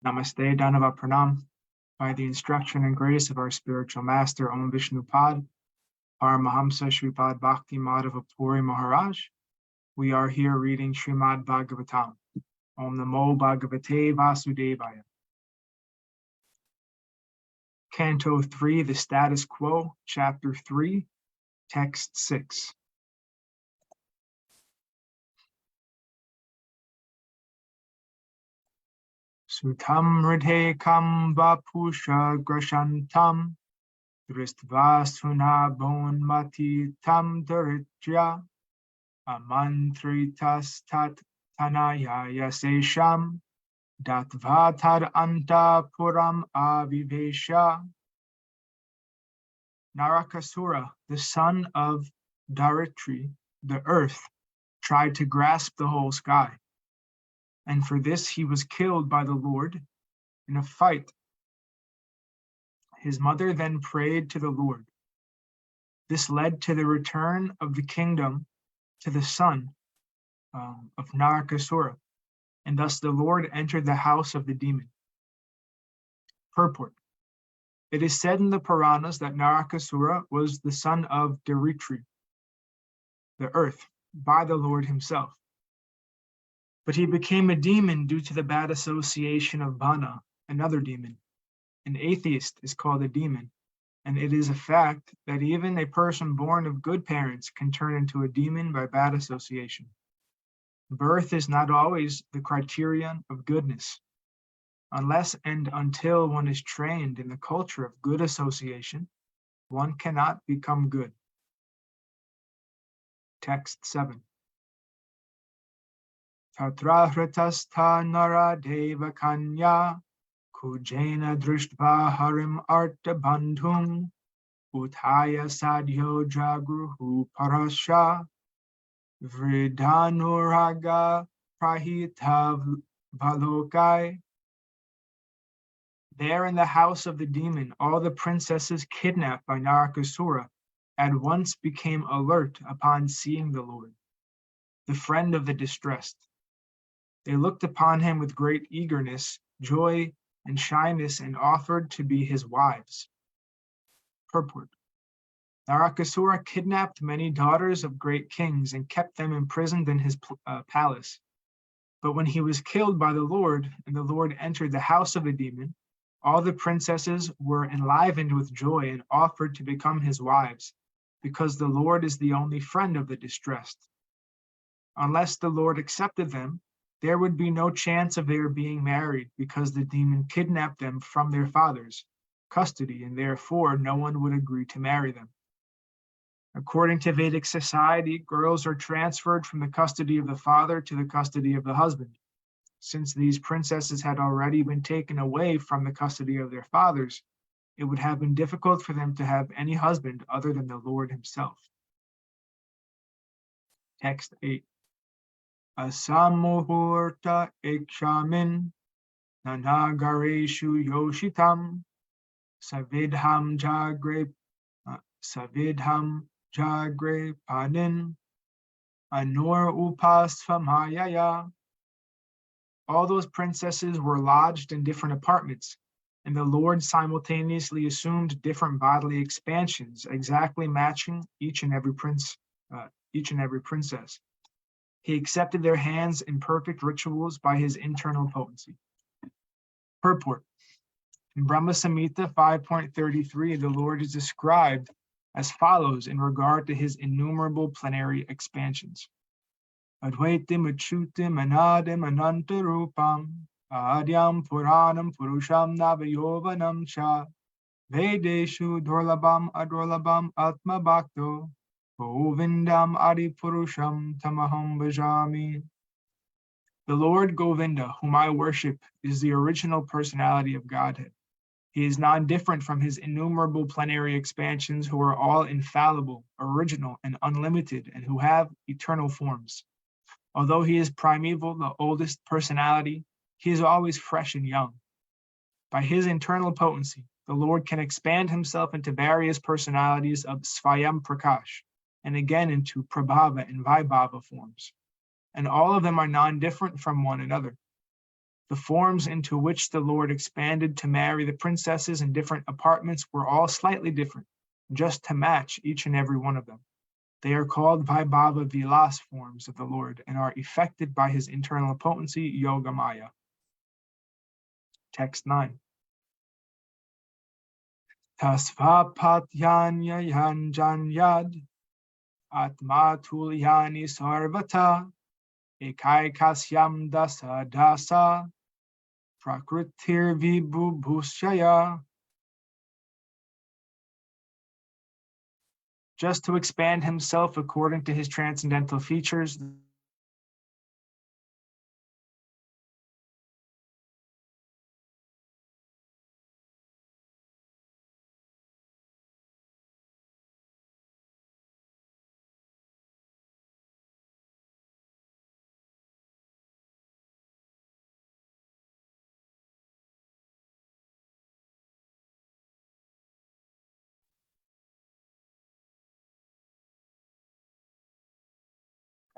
Namaste, Dhanava Pranam. By the instruction and grace of our spiritual master, Om Vishnupad, Paramahamsa Shripad Bhakti Madhava Puri Maharaj, we are here reading Srimad Bhagavatam. Om Namo Bhagavate Vasudevaya. Canto 3, the Status Quo, Chapter 3, Text 6. Sutam Ridhekam Vapusha Grashantam Dristva Sunabon Mati Tam Daritya Amantritas Tat Tanaya Yasesham Datvatad Anta Puram Avivesha. Narakasura, the son of Daritri, the earth, tried to grasp the whole sky, and for this he was killed by the Lord in a fight. His mother then prayed to the Lord. This led to the return of the kingdom to the son of Narakasura, and thus the Lord entered the house of the demon. Purport. It is said in the Puranas that Narakasura was the son of Daritri, the earth, by the Lord himself. But he became a demon due to the bad association of Vṛndāvana, another demon. An atheist is called a demon, and it is a fact that even a person born of good parents can turn into a demon by bad association. Birth is not always the criterion of goodness. Unless and until one is trained in the culture of good association, one cannot become good. Text 7. Tatra hritastha nara deva kanya kujena drishtva harim arta bandhum uthaya sadhyo jagruhu parasha vridhanuraga prahita valokai. There in the house of the demon, all the princesses kidnapped by Narakasura at once became alert upon seeing the Lord, the friend of the distressed. They looked upon him with great eagerness, joy, and shyness, and offered to be his wives. Purport. Narakasura kidnapped many daughters of great kings and kept them imprisoned in his palace. But when he was killed by the Lord, and the Lord entered the house of the demon, all the princesses were enlivened with joy and offered to become his wives, because the Lord is the only friend of the distressed. Unless the Lord accepted them, there would be no chance of their being married, because the demon kidnapped them from their father's custody, and therefore no one would agree to marry them. According to Vedic society, girls are transferred from the custody of the father to the custody of the husband. Since these princesses had already been taken away from the custody of their fathers, it would have been difficult for them to have any husband other than the Lord himself. Text 8. Asamuhurta ikshamin nanagareshu yoshitam savidham jagre panin anur upasvamayaya. All those princesses were lodged in different apartments, and the Lord simultaneously assumed different bodily expansions, exactly matching each and every princess. He accepted their hands in perfect rituals by his internal potency. Purport. In Brahma Samhita 5.33, the Lord is described as follows in regard to his innumerable plenary expansions. Advaitim achutim anadim anantarupam adyam puranam purusham navayovanam cha vedeshu dorlabam adorlabam atma bhakto govindam adi purusham tamaham bhajami. The Lord Govinda, whom I worship, is the original personality of Godhead. He is non-different from his innumerable plenary expansions, who are all infallible, original, and unlimited, and who have eternal forms. Although he is primeval, the oldest personality, he is always fresh and young. By his internal potency, the Lord can expand himself into various personalities of Svayam Prakash, and again into Prabhava and Vaibhava forms. And all of them are non-different from one another. The forms into which the Lord expanded to marry the princesses in different apartments were all slightly different, just to match each and every one of them. They are called Vaibhava Vilas forms of the Lord and are effected by his internal potency, Yoga Maya. Text 9. Tasvapatyanya yanjanyad atma tulyani sarvata ekaikasyam dasa dasa prakritir vibhubhushaya. Just to expand himself according to his transcendental features,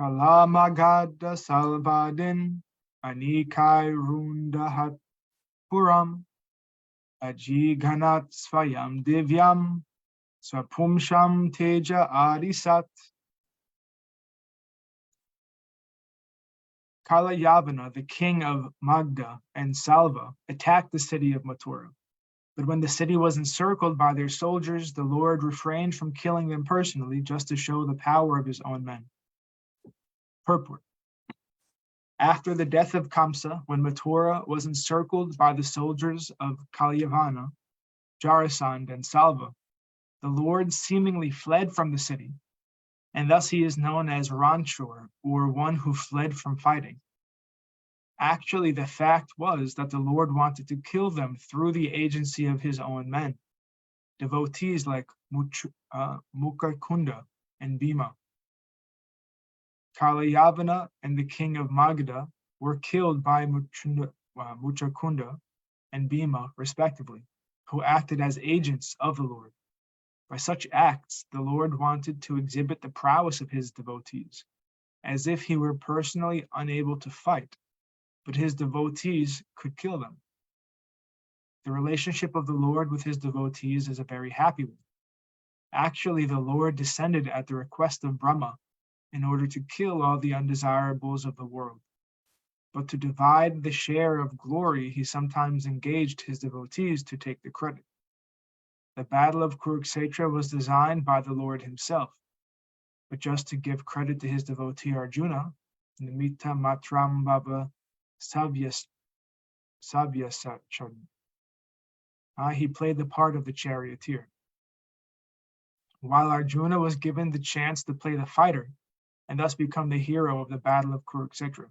Kalamagada Salvadin, Anikai Rundahat Puram, Ajiganat Svayam Divyam, Swapumsham Teja Adisat. Kalayavana, the king of Magda and Salva, attacked the city of Mathura. But when the city was encircled by their soldiers, the Lord refrained from killing them personally, just to show the power of his own men. Purport. After the death of Kamsa, when Mathura was encircled by the soldiers of Kalyavana, Jarasandh, and Salva, the Lord seemingly fled from the city, and thus he is known as Ranchor, or one who fled from fighting. Actually, the fact was that the Lord wanted to kill them through the agency of his own men, devotees like Mukakunda and Bhima. Kalayavana and the king of Magadha were killed by Muchakunda and Bhima, respectively, who acted as agents of the Lord. By such acts, the Lord wanted to exhibit the prowess of his devotees, as if he were personally unable to fight, but his devotees could kill them. The relationship of the Lord with his devotees is a very happy one. Actually, the Lord descended at the request of Brahma in order to kill all the undesirables of the world. But to divide the share of glory, he sometimes engaged his devotees to take the credit. The battle of Kurukshetra was designed by the Lord himself, but just to give credit to his devotee Arjuna, Nimitta Matram Baba Savyasachan, he played the part of the charioteer. While Arjuna was given the chance to play the fighter, and thus become the hero of the battle of Kurukshetra.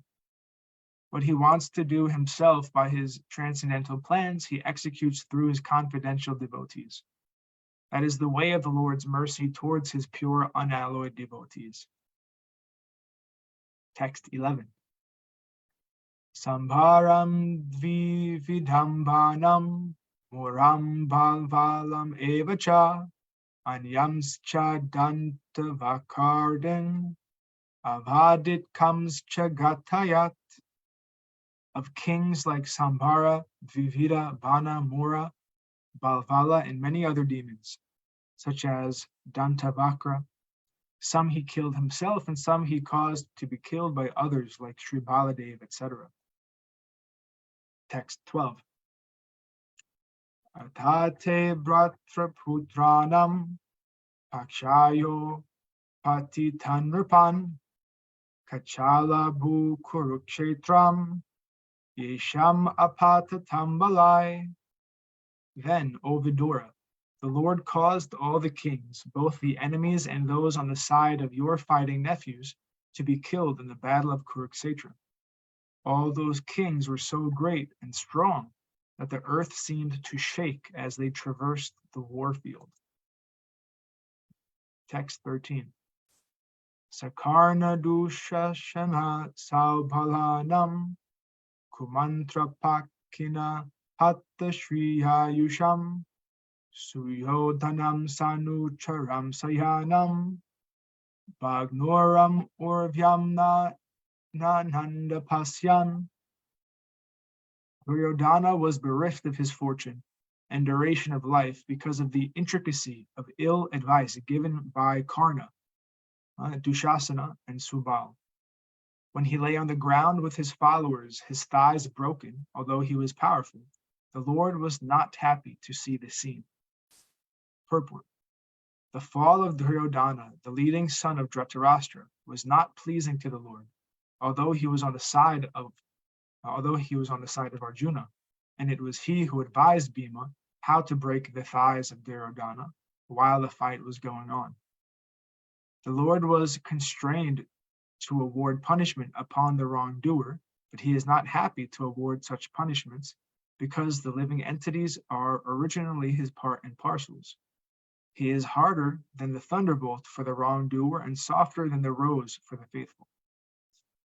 What he wants to do himself by his transcendental plans, he executes through his confidential devotees. That is the way of the Lord's mercy towards his pure, unalloyed devotees. Text 11. Sambharam dvividhambanam muram balvalam evacha anyamscha dantavakardin avadit comes chagatayat. Of kings like Sambhara, Dvivida, Bana, Mura, Balvala, and many other demons, such as Dantavakra. Some he killed himself, and some he caused to be killed by others like Sri Baladev, etc. Text 12. Atate bratra putranam pakshayo patitanrapan kachala bhu kurukshetram yesham apatatambalai. Then, O Vidura, the Lord caused all the kings, both the enemies and those on the side of your fighting nephews, to be killed in the battle of Kurukshetra. All those kings were so great and strong that the earth seemed to shake as they traversed the war field. Text 13. Sakarna dushashana saubhalanam kumantra pakina hatta shriyayusham suyodhanam sanucharam sayanam bhagnoram urvyam nananda pasyan. Duryodhana was bereft of his fortune and duration of life because of the intricacy of ill advice given by Karna, Dushasana, and Subal. When he lay on the ground with his followers, his thighs broken, although he was powerful, the Lord was not happy to see the scene. Purport. The fall of Duryodhana, the leading son of Dhritarashtra, was not pleasing to the Lord, although he was on the side of Arjuna, and it was he who advised Bhima how to break the thighs of Duryodhana while the fight was going on. The Lord was constrained to award punishment upon the wrongdoer, but he is not happy to award such punishments because the living entities are originally his part and parcels. He is harder than the thunderbolt for the wrongdoer and softer than the rose for the faithful.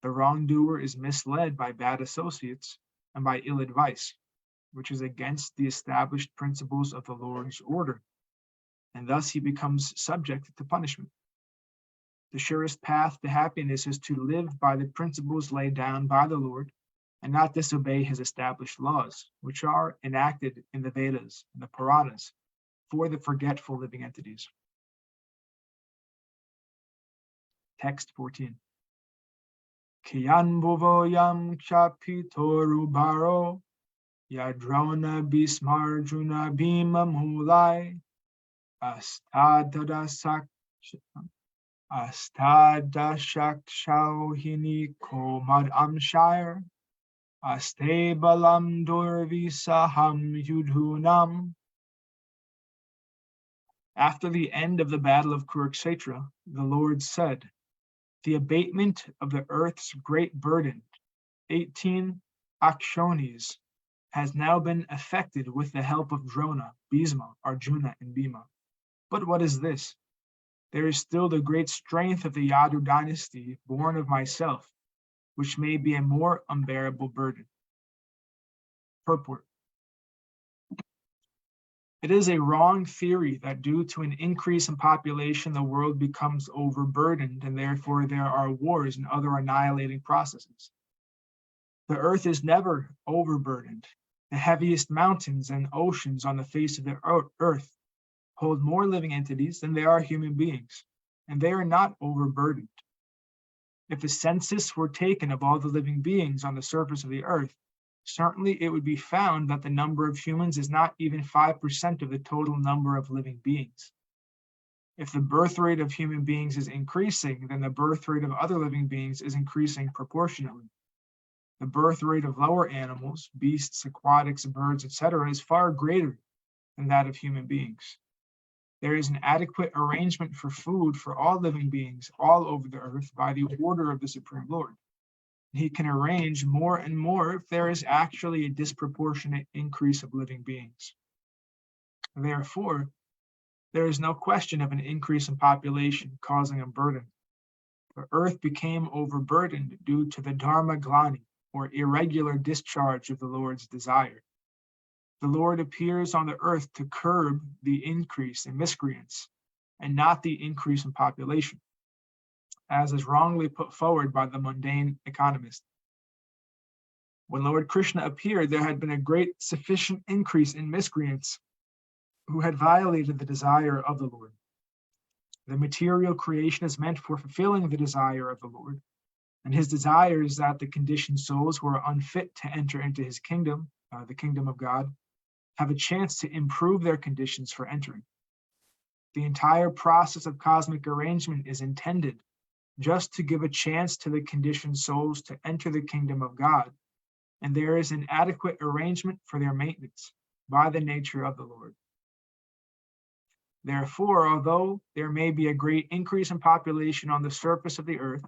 The wrongdoer is misled by bad associates and by ill advice, which is against the established principles of the Lord's order, and thus he becomes subject to punishment. The surest path to happiness is to live by the principles laid down by the Lord and not disobey his established laws, which are enacted in the Vedas and the Puranas for the forgetful living entities. Text 14. Kiyan bhuvoyam chapitoru baro yadrona bismarjuna bhima mulai astadashakshauhini komad amshire aste balam durvisaham yudhunam. After the end of the battle of Kurukshetra, the Lord said, the abatement of the earth's great burden, 18 akshonis, has now been effected with the help of Drona, Bhisma, Arjuna, and Bhima. But what is this? There is still the great strength of the Yadu dynasty born of myself, which may be a more unbearable burden. Purport. It is a wrong theory that due to an increase in population, the world becomes overburdened, and therefore there are wars and other annihilating processes. The earth is never overburdened. The heaviest mountains and oceans on the face of the earth hold more living entities than there are human beings, and they are not overburdened. If a census were taken of all the living beings on the surface of the earth, certainly it would be found that the number of humans is not even 5% of the total number of living beings. If the birth rate of human beings is increasing, then the birth rate of other living beings is increasing proportionately. The birth rate of lower animals, beasts, aquatics, birds, etc., is far greater than that of human beings. There is an adequate arrangement for food for all living beings all over the earth by the order of the Supreme Lord. He can arrange more and more if there is actually a disproportionate increase of living beings. Therefore, there is no question of an increase in population causing a burden. The earth became overburdened due to the dharma glani, or irregular discharge of the Lord's desire. The Lord appears on the earth to curb the increase in miscreants and not the increase in population, as is wrongly put forward by the mundane economist. When Lord Krishna appeared, there had been a great sufficient increase in miscreants who had violated the desire of the Lord. The material creation is meant for fulfilling the desire of the Lord, and his desire is that the conditioned souls who are unfit to enter into his kingdom, the kingdom of God, have a chance to improve their conditions for entering. The entire process of cosmic arrangement is intended just to give a chance to the conditioned souls to enter the kingdom of God, and there is an adequate arrangement for their maintenance by the nature of the Lord. Therefore, although there may be a great increase in population on the surface of the earth,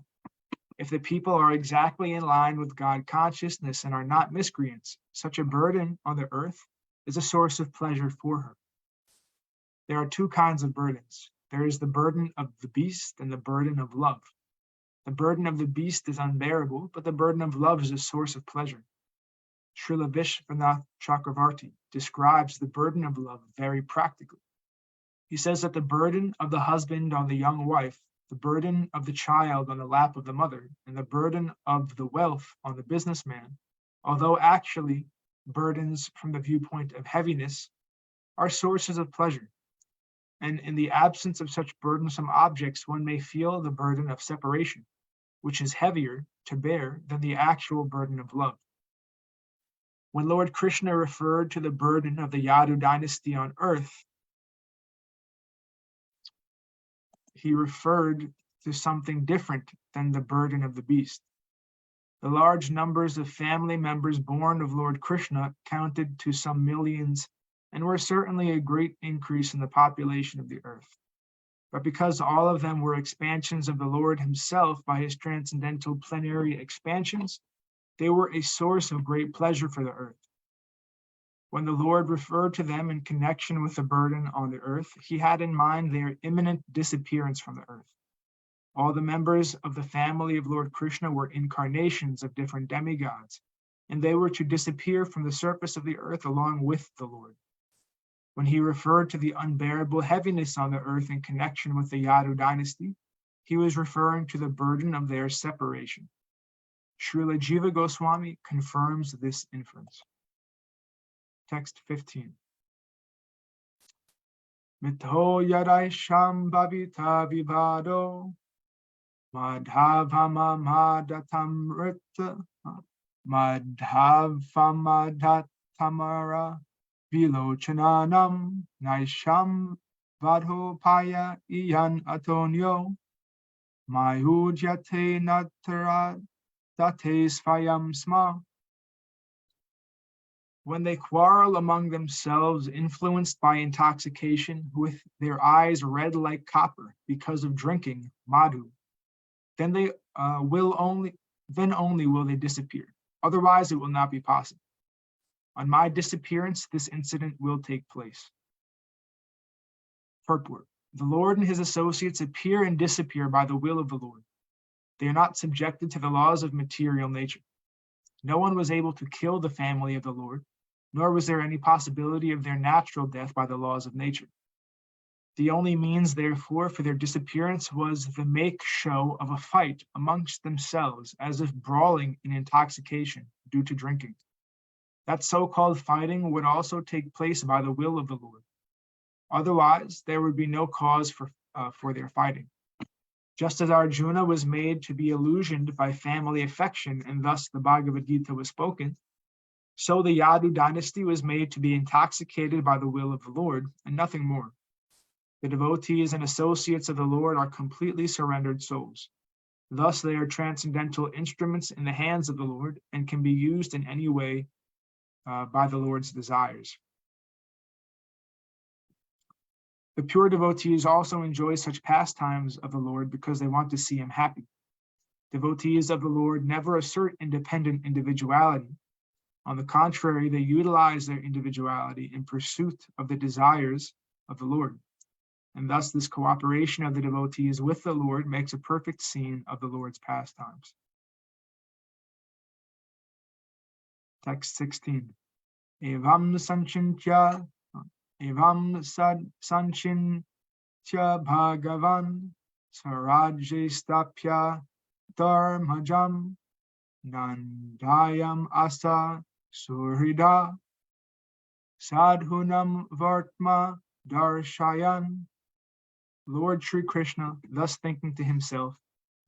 if the people are exactly in line with God consciousness and are not miscreants, such a burden on the earth is a source of pleasure for her. There are two kinds of burdens. There is the burden of the beast and the burden of love. The burden of the beast is unbearable, but the burden of love is a source of pleasure. Srila Vishwanath Chakravarti describes the burden of love very practically. He says that the burden of the husband on the young wife, the burden of the child on the lap of the mother, and the burden of the wealth on the businessman, although actually burdens from the viewpoint of heaviness are sources of pleasure. And in the absence of such burdensome objects, one may feel the burden of separation, which is heavier to bear than the actual burden of love. When Lord Krishna referred to the burden of the Yadu dynasty on earth, he referred to something different than the burden of the beast. The large numbers of family members born of Lord Krishna counted to some millions and were certainly a great increase in the population of the earth. But because all of them were expansions of the Lord himself by his transcendental plenary expansions, they were a source of great pleasure for the earth. When the Lord referred to them in connection with the burden on the earth, he had in mind their imminent disappearance from the earth. All the members of the family of Lord Krishna were incarnations of different demigods, and they were to disappear from the surface of the earth along with the Lord. When he referred to the unbearable heaviness on the earth in connection with the Yadu dynasty, he was referring to the burden of their separation. Srila Jiva Goswami confirms this inference. Text 15. Mitho yadai shambhavita vivado madhavama madatamrita madhavamadatamara vilochananam naisham vadhopaya iyan atonyo mayujyate natara date svayam sma. When they quarrel among themselves, influenced by intoxication, with their eyes red like copper because of drinking madhu, then only will they disappear. Otherwise, it will not be possible. On my disappearance, this incident will take place. Purport: the Lord and his associates appear and disappear by the will of the Lord. They are not subjected to the laws of material nature. No one was able to kill the family of the Lord, nor was there any possibility of their natural death by the laws of nature. The only means, therefore, for their disappearance was the make-show of a fight amongst themselves, as if brawling in intoxication due to drinking. That so-called fighting would also take place by the will of the Lord. Otherwise, there would be no cause for their fighting. Just as Arjuna was made to be illusioned by family affection, and thus the Bhagavad Gita was spoken, so the Yadu dynasty was made to be intoxicated by the will of the Lord, and nothing more. The devotees and associates of the Lord are completely surrendered souls. Thus they are transcendental instruments in the hands of the Lord and can be used in any way by the Lord's desires. The pure devotees also enjoy such pastimes of the Lord because they want to see him happy. Devotees of the Lord never assert independent individuality. On the contrary, they utilize their individuality in pursuit of the desires of the Lord. And thus this cooperation of the devotees with the Lord makes a perfect scene of the Lord's pastimes. Text 16. Evam sanchintya bhagavan sarajestapya dharmajam nandayam asa surhida sadhunam vartma darshayan. Lord Sri Krishna, thus thinking to himself,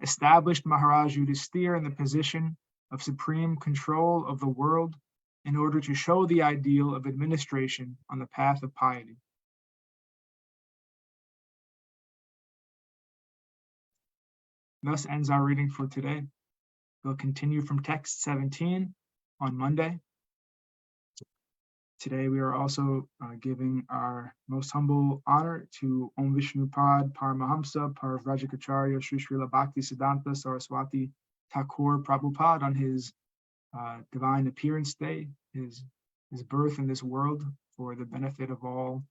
established Maharaj Yudhisthira in the position of supreme control of the world in order to show the ideal of administration on the path of piety. Thus ends our reading for today. We'll continue from text 17 on Monday. Today we are also giving our most humble honor to Om Vishnupad Paramahamsa Parivrajacharya Sri Srila Bhakti Siddhanta Saraswati Thakur Prabhupada on his divine appearance day, his birth in this world for the benefit of all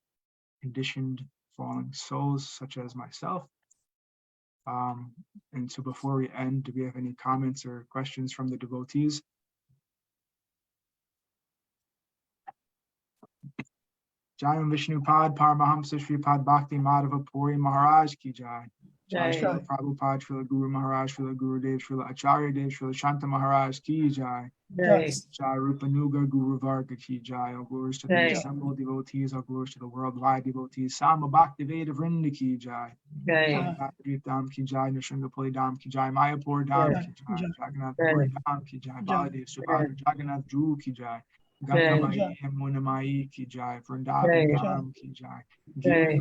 conditioned falling souls such as myself. And so before we end, do we have any comments or questions from the devotees? Jai Vishnupad Paramahamsa Shripad Bhakti Madhava Puri Maharaj Ki Jai. Jai Srila Prabhupada, Srila Guru Maharaj, Srila Guru Dev, Srila Acharya Dev, Srila Shanta Maharaj ki Jai. Jai. Jai Rupanuga Guru Varga ki Jai. All glories to the assembled devotees, all glories to the worldwide devotees. Sama Bhakti Veda Vrinda ki Jai. Jai. Bhakti Dham ki Jai. Nrsimhapuri Dham ki Jai. Mayapur Dham ki Jai. Jagannath Puri Dham ki Jai. Baladev Subhadra Jagannath Dhru ki Jai. Gangamai Yamunamai ki Jai. Vṛndāvana Dham ki Jai. Giri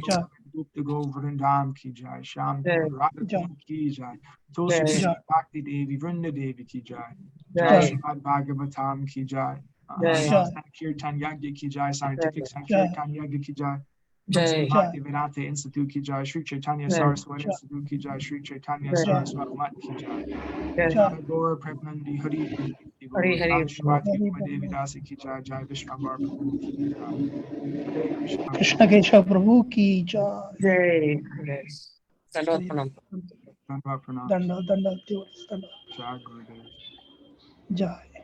Gupta Govardhan Dham ki Jai. Sham Radha ki Jai. Tulsi Bhakti Devi Vrinda Devi ki Jai. Jai Srimad Bhagavatam ki Jai. Kirtan Yagya ki Jai. Scientific Sankirtan Yagya ki Jai. Bhakti Vedanta Institute ki Jai. Shri Chaitanya Saraswati Institute ki Jai. Shri Chaitanya Saraswati Mat ki Jai. Jai Gaura Premanandi Hari Hari Hari. Shivati Devi Dasi ki Jai. Jai Vishwambar Prabhu ki Jai. Hare Krishna. Krishna Keshav Prabhu ki Jai. Jai. Dandavat pranam. Dandavat pranam. Dandavat. Jai Gurudev. Jai.